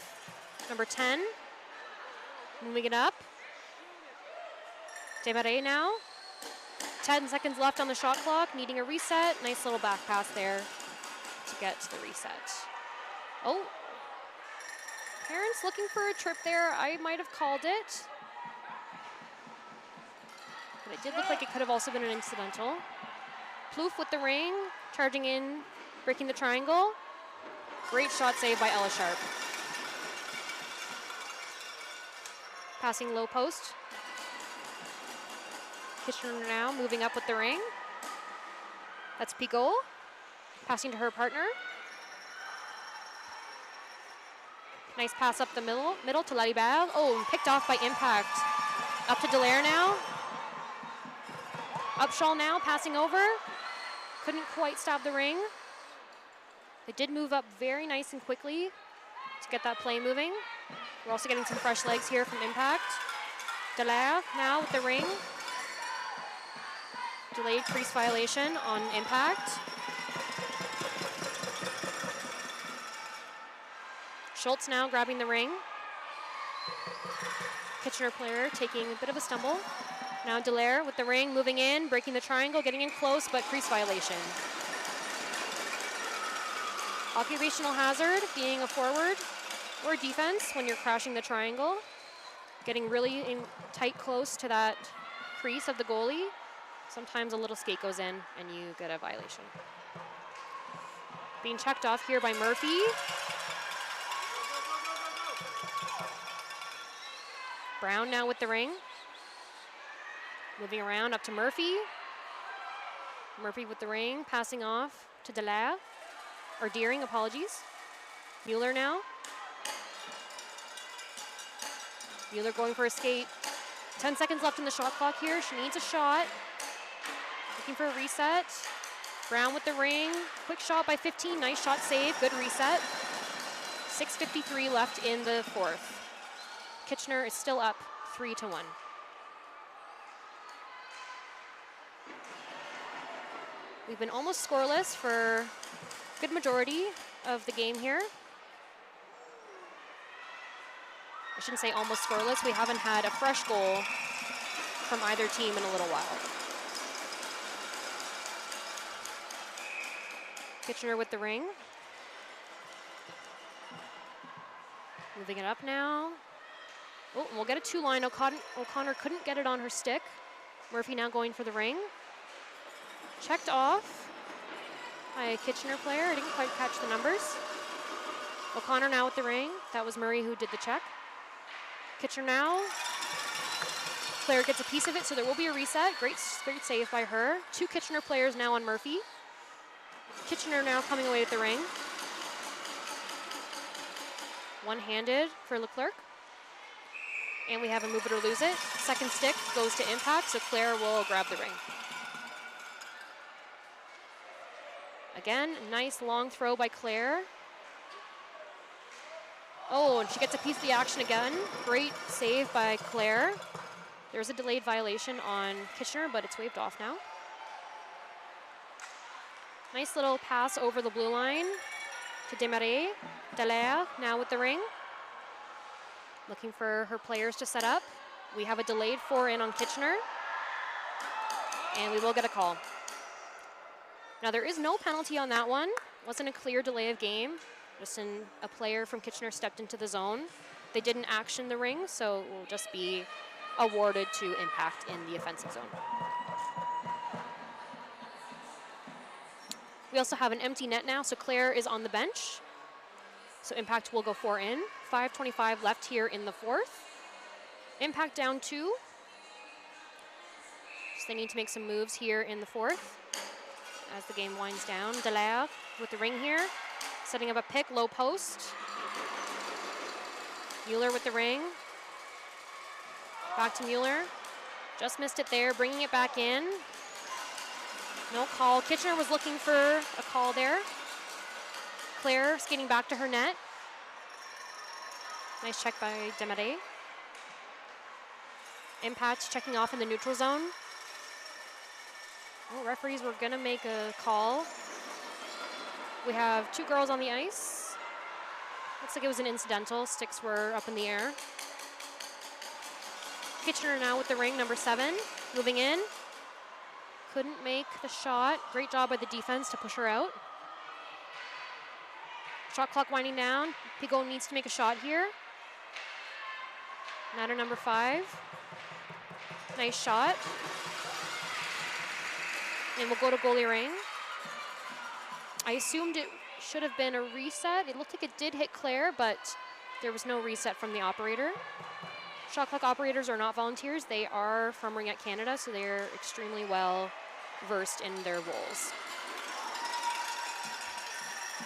Number 10, moving it up. Desmarais now. 10 seconds left on the shot clock, needing a reset. Nice little back pass there to get to the reset. Oh. Parents looking for a trip there. I might have called it. But it did look like it could have also been an incidental. Plouffe with the ring, charging in, breaking the triangle. Great shot saved by Ella Sharp. Passing low post. Kitchener now moving up with the ring. That's Pigot. Passing to her partner. Nice pass up the middle to Laribert. Oh, and picked off by Impact. Up to Dallaire now. Upshaw now, passing over. Couldn't quite stop the ring. They did move up very nice and quickly to get that play moving. We're also getting some fresh legs here from Impact. Dallaire now with the ring. Delayed crease violation on Impact. Schultz now grabbing the ring. Kitchener player taking a bit of a stumble. Now Dallaire with the ring, moving in, breaking the triangle, getting in close, but crease violation. Occupational hazard, being a forward or defense when you're crashing the triangle. Getting really in tight close to that crease of the goalie. Sometimes a little skate goes in and you get a violation. Being checked off here by Murphy. Brown now with the ring. Moving around up to Murphy. Murphy with the ring, passing off to Dallaire, or Deering, apologies. Mueller now. Mueller going for a skate. 10 seconds left in the shot clock here. She needs a shot. Looking for a reset. Brown with the ring. Quick shot by 15. Nice shot save. Good reset. 6:53 left in the fourth. Kitchener is still up 3-1. We've been almost scoreless for a good majority of the game here. I shouldn't say almost scoreless. We haven't had a fresh goal from either team in a little while. Kitchener with the ring. Moving it up now. Oh, and we'll get a two-line. O'Connor couldn't get it on her stick. Murphy now going for the ring. Checked off by a Kitchener player. I didn't quite catch the numbers. O'Connor now with the ring. That was Murray who did the check. Kitchener now. Player gets a piece of it, so there will be a reset. Great save by her. Two Kitchener players now on Murphy. Kitchener now coming away with the ring. One-handed for Leclerc. And we have a move it or lose it. Second stick goes to impact, so Claire will grab the ring. Again, nice long throw by Claire. Oh, and she gets a piece of the action again. Great save by Claire. There's a delayed violation on Kitchener, but it's waved off now. Nice little pass over the blue line to Desmarais. Dallaire now with the ring. Looking for her players to set up. We have a delayed 4-in on Kitchener. And we will get a call. Now there is no penalty on that one. Wasn't a clear delay of game. Just a player from Kitchener stepped into the zone. They didn't action the ring, so it will just be awarded to impact in the offensive zone. We also have an empty net now, so Claire is on the bench. So impact will go 4-in. 5:25 left here in the fourth. Impact down 2. So they need to make some moves here in the fourth as the game winds down. Dallaire with the ring here, setting up a pick, low post. Mueller with the ring. Back to Mueller. Just missed it there, bringing it back in. No call. Kitchener was looking for a call there. Claire skating back to her net. Nice check by Desmarais. Impact checking off in the neutral zone. Oh, referees were gonna make a call. We have 2 girls on the ice. Looks like it was an incidental. Sticks were up in the air. Kitchener now with the ring, number 7, moving in. Couldn't make the shot. Great job by the defense to push her out. Shot clock winding down. Pigot needs to make a shot here. Natter number 5. Nice shot. And we'll go to goalie ring. I assumed it should have been a reset. It looked like it did hit Claire, but there was no reset from the operator. Shot clock operators are not volunteers. They are from Ringette Canada, so they're extremely well versed in their roles.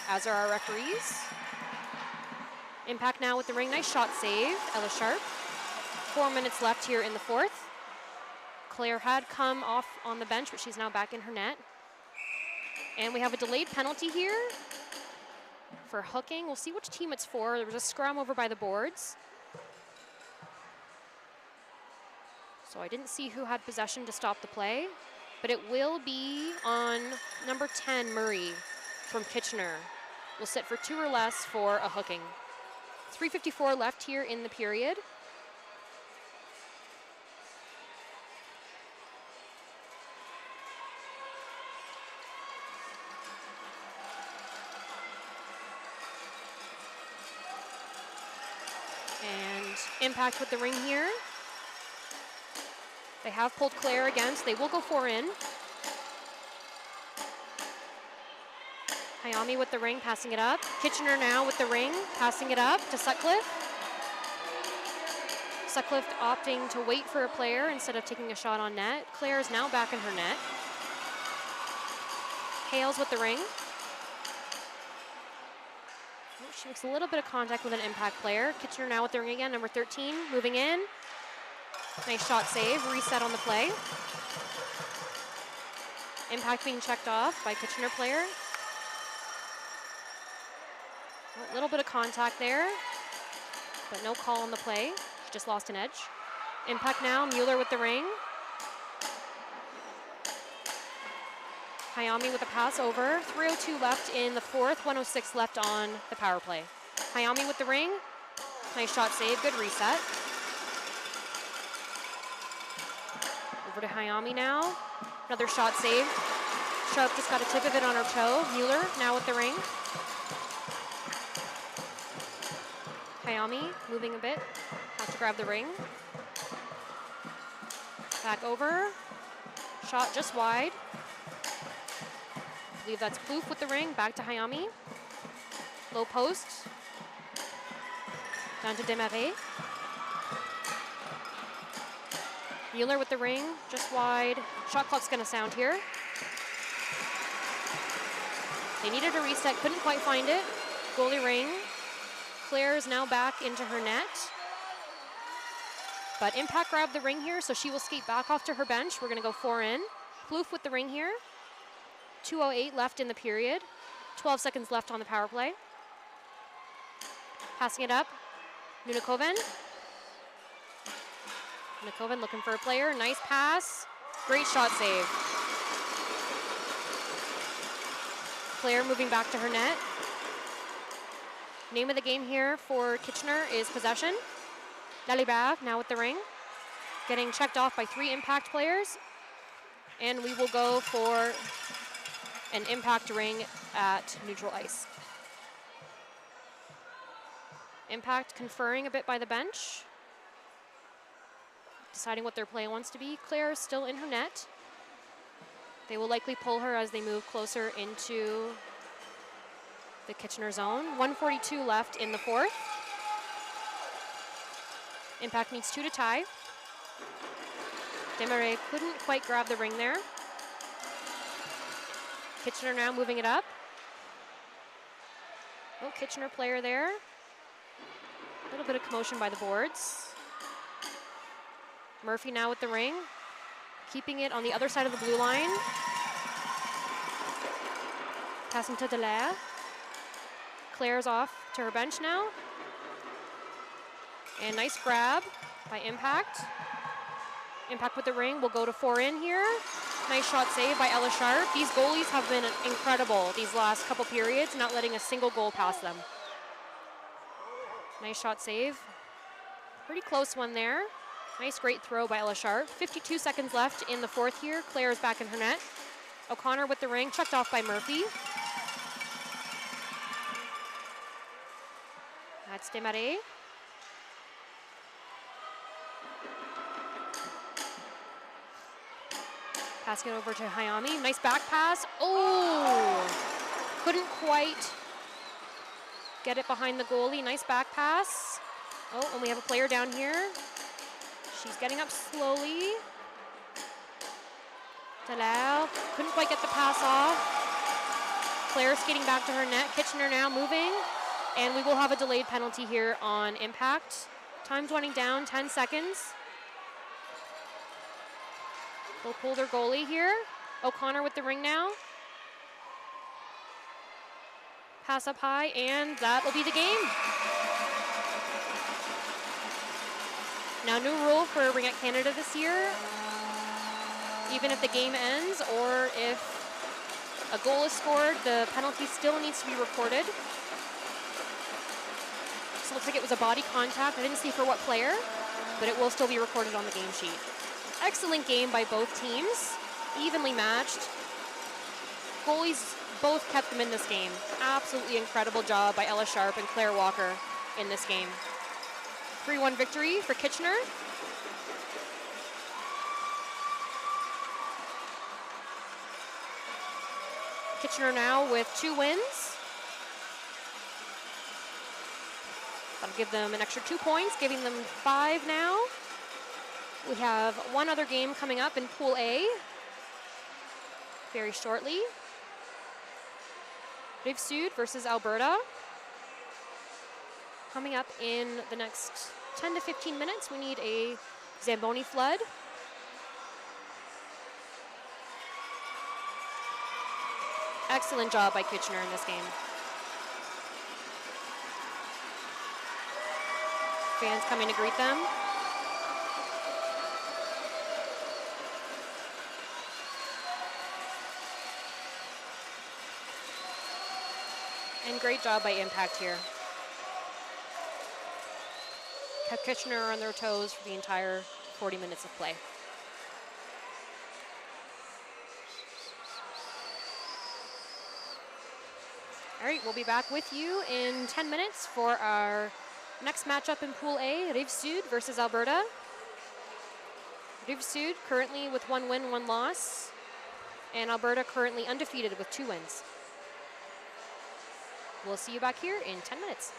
As are our referees. Impact now with the ring. Nice shot save, Ella Sharp. 4 minutes left here in the fourth. Claire had come off on the bench, but she's now back in her net. And we have a delayed penalty here for hooking. We'll see which team it's for. There was a scrum over by the boards. So I didn't see who had possession to stop the play, but it will be on number 10, Murray from Kitchener. Will sit for 2 or less for a hooking. 3:54 left here in the period. Impact with the ring here. They have pulled Claire again, so they will go 4 in. Hayami with the ring, passing it up. Kitchener now with the ring, passing it up to Sutcliffe. Sutcliffe opting to wait for a player instead of taking a shot on net. Claire is now back in her net. Hales with the ring. Oh, she makes a little bit of contact with an impact player. Kitchener now with the ring again, number 13, moving in. Nice shot save, reset on the play. Impact being checked off by Kitchener player. A little bit of contact there, but no call on the play. She just lost an edge. Impact now, Mueller with the ring. Hayami with a pass over. 3:02 left in the fourth, 1:06 left on the power play. Hayami with the ring. Nice shot save, good reset. Over to Hayami now. Another shot save. Sharp just got a tip of it on her toe. Mueller now with the ring. Hayami moving a bit, have to grab the ring. Back over, shot just wide. I believe that's Plouffe with the ring, back to Hayami. Low post, down to Desmarais. Mueller with the ring, just wide. Shot clock's gonna sound here. They needed a reset, couldn't quite find it. Goalie ring. Claire is now back into her net. But Impact grabbed the ring here, so she will skate back off to her bench. We're gonna go 4 in. Plouffe with the ring here. 2:08 left in the period. 12 seconds left on the power play. Passing it up. Nunakoven. Nunakoven looking for a player. Nice pass. Great shot save. Claire moving back to her net. Name of the game here for Kitchener is possession. Lalibert now with the ring. Getting checked off by 3 impact players. And we will go for an impact ring at neutral ice. Impact conferring a bit by the bench. Deciding what their play wants to be. Claire is still in her net. They will likely pull her as they move closer into the Kitchener zone. 1:42 left in the fourth. Impact needs 2 to tie. Desmarais couldn't quite grab the ring there. Kitchener now moving it up. Oh, Kitchener player there. A little bit of commotion by the boards. Murphy now with the ring. Keeping it on the other side of the blue line. Passing to Dallaire. Claire's off to her bench now. And nice grab by Impact. Impact with the ring will go to 4 in here. Nice shot save by Ella Sharp. These goalies have been incredible these last couple periods, not letting a single goal pass them. Nice shot save. Pretty close one there. Nice great throw by Ella Sharp. 52 seconds left in the fourth here. Claire is back in her net. O'Connor with the ring, checked off by Murphy. That's Desmarais. Passing it over to Hayami. Nice back pass. Oh! Couldn't quite get it behind the goalie. Nice back pass. Oh, and we have a player down here. She's getting up slowly. Dallaire couldn't quite get the pass off. Claire skating back to her net. Kitchener now moving. And we will have a delayed penalty here on Impact. Time's winding down, 10 seconds. They'll pull their goalie here. O'Connor with the ring now. Pass up high, and that will be the game. Now, new rule for Ringette Canada this year. Even if the game ends or if a goal is scored, the penalty still needs to be reported. So it looks like it was a body contact. I didn't see for what player, but it will still be recorded on the game sheet. Excellent game by both teams, evenly matched. Goalies both kept them in this game. Absolutely incredible job by Ella Sharp and Claire Walker in this game. 3-1 victory for Kitchener. Kitchener now with 2 wins. That'll give them an extra 2 points, giving them 5 now. We have one other game coming up in Pool A very shortly. Rive Sud versus Alberta. Coming up in the next 10 to 15 minutes, we need a Zamboni flood. Excellent job by Kitchener in this game. Fans coming to greet them. And great job by Impact here. Kept Kitchener on their toes for the entire 40 minutes of play. All right, we'll be back with you in 10 minutes for our next matchup in Pool A, Rive Sud versus Alberta. Rive Sud currently with 1 win, 1 loss, and Alberta currently undefeated with 2 wins. We'll see you back here in 10 minutes.